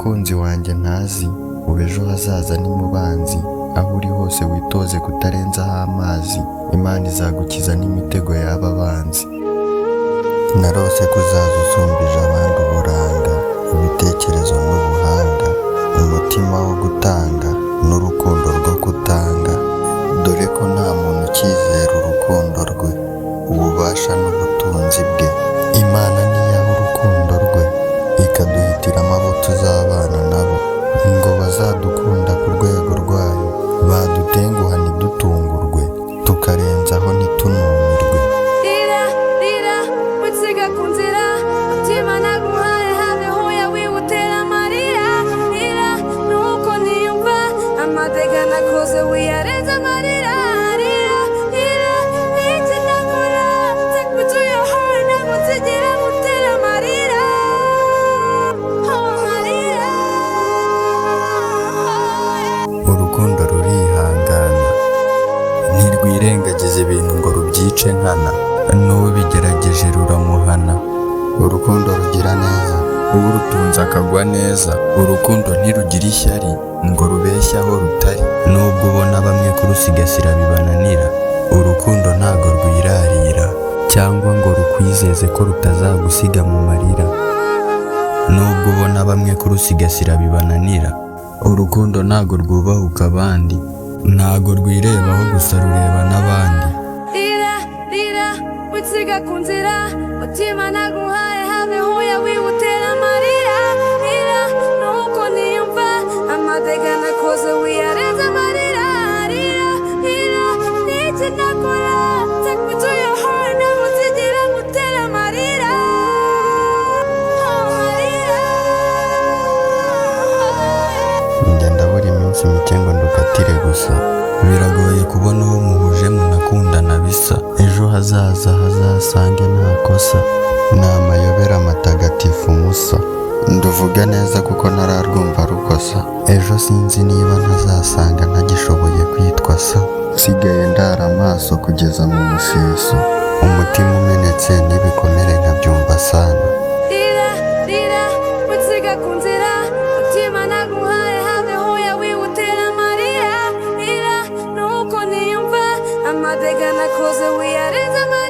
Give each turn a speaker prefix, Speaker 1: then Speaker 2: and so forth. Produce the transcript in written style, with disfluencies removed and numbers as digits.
Speaker 1: mukunzi wanjye ntazi, ubu ejo hazaza ni mu banzi. Aho uri hose witoze kutarenzaho amazi, Imana izagukiza n'imitego y'aba banzi. Narose kuzaza usumbije abandi uburanga, ibitekerezo n'ubuhanga, umutima wo gutanga n'urukundo rwo kutanga. Dore ko nta muntu ukizera urukundo rwe, ububasha n'ubutunzi bwe. Imana niyaha urukundo rwe, ikaduhitiramo abo tuzabana nabo, ngo bazadukunda ku rwego rwayo, badutenguha ntidutungurwe, tukarenzaho ntitunumirwe.
Speaker 2: Rira, rira, witsiga ku nzira, mutima naguhaye habe huye wihutera amarira. Rira, nuko niyumva, amateka nakoze wiyarenze amarira. Rira, rira, niki nakora, take me to your heart, ntabwo nzigera ngutera amarira. Oh, amarira.
Speaker 1: Urukundo rurihangana, ntirwirengagiza ibintu ngo rubyice nkana, n'ubigerageje ruramuhana. Urukundo rugira neza, urutunze akagwa neza. Urukundo ntirugira ishyari ngo rubeshye aho rutari, nubwo ubona bamwe kurusigasira bibananira. Urukundo ntago rwirarira, cyangwa ngo rukwizeze ko rutazagusiga mu marira, nubwo ubona bamwe kurusigasira bibananira. Urukundo ntago rwubahuka abandi, ntago rwirebaho gusa rureba n'abandi.
Speaker 2: Rira, rira, witsiga ku nzira, mutima naguhaye habe huye wihutera amarira. Rira, nuko niyumva, amateka nakoze wiyarenze amarira. Rira, rira, niki nakora, take me to your heart, ntabwo nzigera ngutera amarira. Oh, amarira.
Speaker 1: Njya ndabura iminsi mike ngo ndukatire gusa, biragoye kubona uwo muhuje munakundana bisa. Ejo hazaza hazasange nta kosa, ni amayobera matagatifu musa. Nduvuga neza kuko ntararwumva rukosa, ejo sinzi niba ntazasanga ntagishoboye kwitwa so. Nsigaye ndara amaso kugeza mu musiso, umutima umenetse n'ibikomere nkabyumva sana.
Speaker 2: Rira, rira, witsiga ku nzira, mutima naguhaye habe huye wihutera amarira. Rira, nuko niyumva, amateka nakoze wiyarenze amarira.